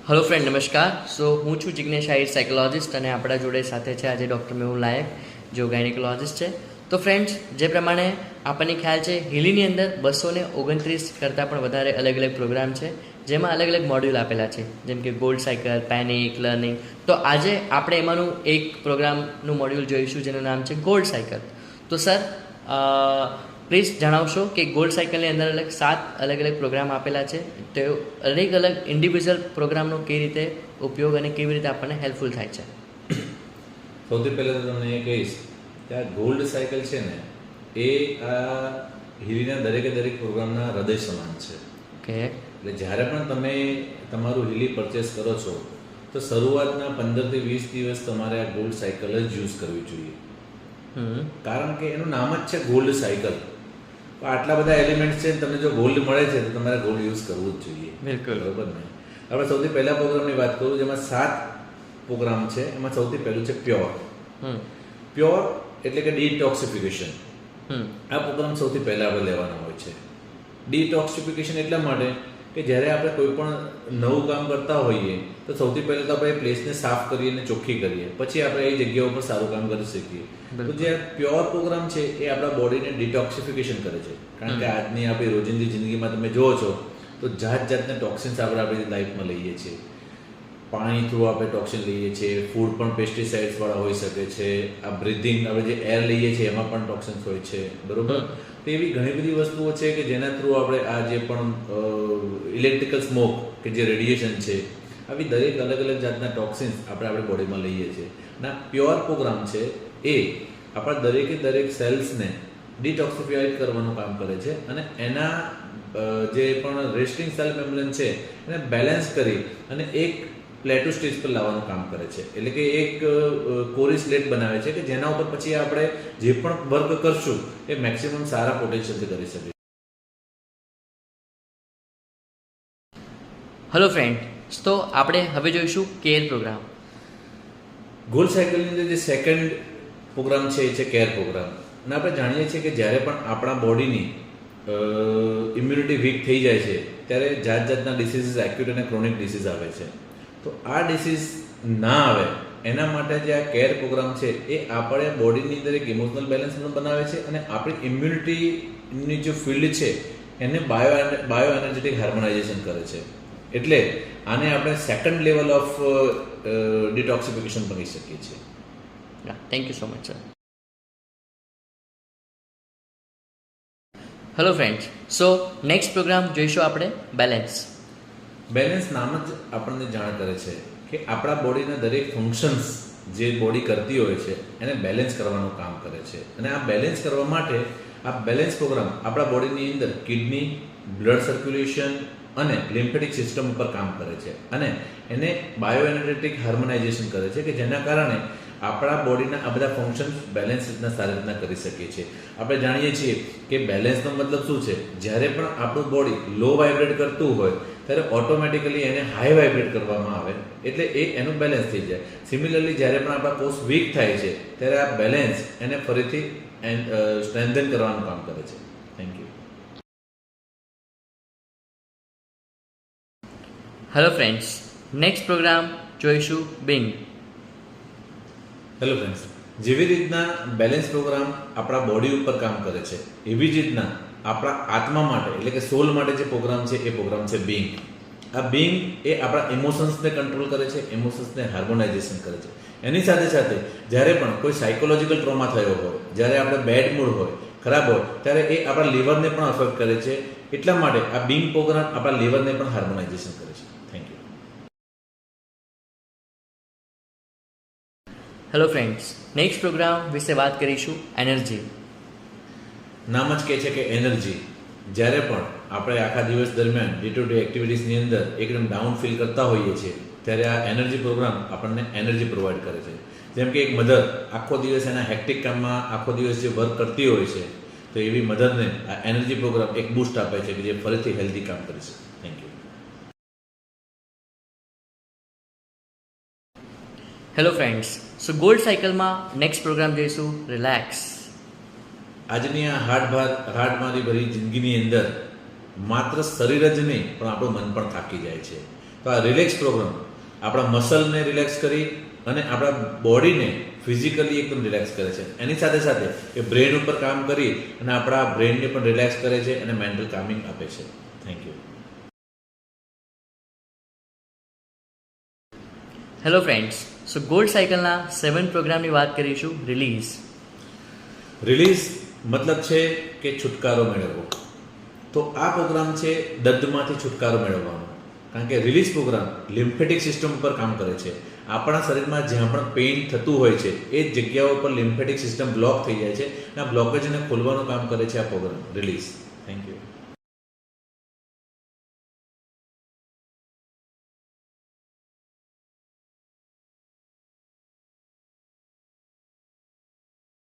Hello friend, નમસ્કાર. હું છું જિગ્નેશ આહિર, સાયકોલોજિસ્ટ, અને આપણા જોડે સાથે છે આજે ડૉક્ટર મેહુલ નાયક, જો ગાયનેકોલોજિસ્ટ છે. તો ફ્રેન્ડ્સ, જે પ્રમાણે આપણને ખ્યાલ છે, હિલીની અંદર 229 કરતાં પણ વધારે અલગ અલગ પ્રોગ્રામ છે, જેમાં અલગ અલગ મોડ્યુલ આપેલા છે, જેમ કે ગોલ્ડ સાયકલ, પેનિક, લર્નિંગ. તો આજે આપણે એમાંનું એક પ્રોગ્રામનું મોડ્યુલ જોઈશું જેનું નામ છે ગોલ્ડ સાયકલ. તો સર, પ્લીઝ જણાવશો કે ગોલ્ડ સાયકલની અંદર 7 અલગ અલગ પ્રોગ્રામ આપેલા છે, તો અલગ અલગ ઇન્ડિવિજ્યુઅલ પ્રોગ્રામનો કેવી રીતે ઉપયોગ અને કેવી રીતે આપણને હેલ્પફુલ થાય છે? સૌથી પહેલાં તો તમને એ કહીશ કે આ ગોલ્ડ સાયકલ છે ને, એ આ હિલીના દરેક પ્રોગ્રામના હૃદય સમાન છે. ઓકે. એટલે જ્યારે પણ તમે તમારું હિલી પરચેસ કરો છો તો શરૂઆતના 15 થી 20 દિવસ તમારે આ ગોલ્ડ સાયકલ જ યુઝ કરવી જોઈએ. કારણ કે એનું નામ જ છે ગોલ્ડ સાયકલ. તો આટલા બધા એલિમેન્ટ્સ છે, તમને જો ગોલ્ડ મળે છે તો તમારે ગોલ્ડ યુઝ કરવું જ જોઈએ. બિલકુલ બરાબર ને? આપણે સૌથી પહેલા પ્રોગ્રામની વાત કરું, જેમાં 7 પ્રોગ્રામ છે. એમાં સૌથી પહેલું છે પ્યોર. પ્યોર એટલે કે ડિટોક્સિફિકેશન. આ પ્રોગ્રામ સૌથી પહેલા આપણે લેવાનો હોય છે. ડિટોક્સિફિકેશન એટલા માટે કે જ્યારે આપણે કોઈ પણ નવું કામ કરતા હોઈએ તો સૌથી પહેલાં તો આપણે એ પ્લેસને સાફ કરીએ અને ચોખ્ખી કરીએ, પછી આપણે એ જગ્યાઓ પર સારું કામ કરી શકીએ. તો જે પ્યોર પ્રોગ્રામ છે એ આપણા બોડીને ડિટોક્સિફિકેશન કરે છે. કારણ કે આજની આપણી રોજિંદી જિંદગીમાં તમે જુઓ છો તો જાતના ટોક્સિન્સ આપણે આપણી લાઈફમાં લઈએ છીએ. પાણી થ્રુ આપણે ટોક્સિન લઈએ છીએ, ફૂડ પણ પેસ્ટિસાઇડ્સવાળા હોઈ શકે છે, આ બ્રિધિંગ આપણે જે એર લઈએ છીએ એમાં પણ ટોક્સિન્સ હોય છે. બરાબર? તો એવી ઘણી બધી વસ્તુઓ છે કે જેના થ્રુ આપણે આ જે પણ ઇલેક્ટ્રિકલ સ્મોક કે જે રેડિયેશન છે, આવી દરેક અલગ જાતના ટોક્સિન્સ આપણે આપણી બોડીમાં લઈએ છીએ. અને આ પ્યોર પ્રોગ્રામ છે એ આપણા દરેક સેલ્સને ડિટોક્સિફાઈડ કરવાનું કામ કરે છે અને એના જે પણ રેસ્ટિંગ સેલ મેમ્બ્રેન છે એને બેલેન્સ કરી અને એક પ્લેટો સ્ટેજ પર લાવવાનું કામ કરે છે. એટલે કે એક કોરી સ્લેટ બનાવે છે કે જેના ઉપર પછી આપણે જે પણ વર્ક કરશું એ મેક્સિમમ સારા પોટેન્શિયલથી કરી શકીએ. હેલો ફ્રેન્ડ, તો આપણે હવે જોઈશું કેર પ્રોગ્રામ. ગોલ્ડ સાયકલની અંદર જે સેકન્ડ પ્રોગ્રામ છે એ છે કેર પ્રોગ્રામ. અને આપણે જાણીએ છીએ કે જ્યારે પણ આપણા બોડીની ઇમ્યુનિટી વીક થઈ જાય છે ત્યારે જાતના ડિસીઝીસ, એક્યુટ અને ક્રોનિક ડિસીઝ આવે છે. તો આ ડિસીઝ ના આવે એના માટે જે આ કેર પ્રોગ્રામ છે એ આપણે બોડીની અંદર એક ઇમોશનલ બેલેન્સ પણ બનાવે છે અને આપણી ઇમ્યુનિટીની જે ફિલ્ડ છે એને બાયો એનર્જેટિક હાર્મોનાઇઝેશન કરે છે. એટલે આને આપણે સેકન્ડ લેવલ ઓફ ડિટોક્સિફિકેશન પણ કહી શકીએ છીએ. Thank you so much sir. Hello friends, next program જોઈશું આપણે બેલેન્સ. બેલેન્સ નામ જ આપણને જાણ કરે છે કે આપણા બોડીના દરેક ફંક્શન્સ જે બોડી કરતી હોય છે એને બેલેન્સ કરવાનું કામ કરે છે. અને આ બેલેન્સ કરવા માટે આ બેલેન્સ પ્રોગ્રામ આપણા બોડીની અંદર કિડની, બ્લડ સર્ક્યુલેશન અને લિમ્ફેટિક સિસ્ટમ ઉપર કામ કરે છે અને એને બાયો એનર્જેટિક હાર્મોનાઇઝેશન કરે છે કે જેના કારણે આપણા બોડીના આ બધા ફંક્શન્સ બેલેન્સ રીતના સારી રીતના કરી શકીએ છીએ. આપણે જાણીએ છીએ કે બેલેન્સનો મતલબ શું છે? જ્યારે પણ આપણું બોડી લો વાઇબ્રેટ કરતું હોય ત્યારે ઓટોમેટિકલી એને હાઈ વાઇબ્રેટ કરવામાં આવે એટલે એનું બેલેન્સ થઈ જાય. સિમિલરલી જ્યારે પણ આપણા કોષ વીક થાય છે ત્યારે આ બેલેન્સ એને ફરીથી સ્ટ્રેન્થન કરવાનું કામ કરે છે. Thank you. Hello friends, next program જોઈશું બિંગ. હેલો ફ્રેન્ડ્સ, જેવી રીતના બેલેન્સ પ્રોગ્રામ આપણા બોડી ઉપર કામ કરે છે એવી જ રીતના આપણા આત્મા માટે એટલે કે સોલ માટે જે પ્રોગ્રામ છે એ પ્રોગ્રામ છે બિંગ. આ બિંગ એ આપણા ઇમોશન્સને કંટ્રોલ કરે છે, ઇમોશન્સને હાર્મોનાઇઝેશન કરે છે. એની સાથે સાથે જ્યારે પણ કોઈ સાયકોલોજીકલ ટ્રોમા થયો હોય, જ્યારે આપણે બેડ મૂડ હોય, ખરાબ હોય, ત્યારે એ આપણા લીવરને પણ અફેક્ટ કરે છે. એટલા માટે આ બિંગ પ્રોગ્રામ આપણા લીવરને પણ હાર્મોનાઇઝેશન કરે છે. Thank you. Hello friends, next program વિશે વાત કરીશું એનર્જી. નામ જ કહે છે કે એનર્જી. જ્યારે પણ આપણે આખા દિવસ દરમિયાન ડે ટુ ડે એક્ટિવિટીઝની અંદર એકદમ ડાઉન ફીલ કરતા હોઈએ છીએ ત્યારે આ એનર્જી પ્રોગ્રામ આપણને એનર્જી પ્રોવાઈડ કરે છે. જેમ કે એક મધર આખો દિવસ એના હેક્ટિક કામમાં આખો દિવસ જે વર્ક કરતી હોય છે તો એવી મધરને આ એનર્જી પ્રોગ્રામ એક બૂસ્ટ આપે છે કે જે ફરીથી હેલ્ધી કામ કરી શકે. Thank you. Hello friends, gold સાયકલમાં નેક્સ્ટ પ્રોગ્રામ જોઈશું રિલેક્સ. આજની આ હાડમારી ભરી જિંદગીની અંદર માત્ર શરીર જ નહીં પણ આપણું મન પણ થાકી જાય છે. તો આ રિલેક્સ પ્રોગ્રામ આપણા મસલને રિલેક્સ કરી અને આપણા બોડીને ફિઝિકલી એકદમ રિલેક્સ કરે છે. એની સાથે સાથે એ બ્રેન ઉપર કામ કરી અને આપણા બ્રેનને પણ રિલેક્સ કરે છે અને મેન્ટલ કામિંગ આપે છે. Thank you. Hello friends, so gold સાયકલના 7 પ્રોગ્રામની વાત કરીશું. રિલીઝ મતલબ છે કે છુટકારો મેળવવો. તો આ પ્રોગ્રામ છે દર્દમાંથી છુટકારો મેળવવાનો. કારણ કે રિલીઝ પ્રોગ્રામ લિમ્ફેટિક સિસ્ટમ ઉપર કામ કરે છે. આપણા શરીરમાં જ્યાં પણ પેઇન થતું હોય છે એ જગ્યાઓ પર લિમ્ફેટિક સિસ્ટમ બ્લોક થઈ જાય છે અને આ બ્લોકેજને ખોલવાનું કામ કરે છે આ પ્રોગ્રામ રિલીઝ. Thank you.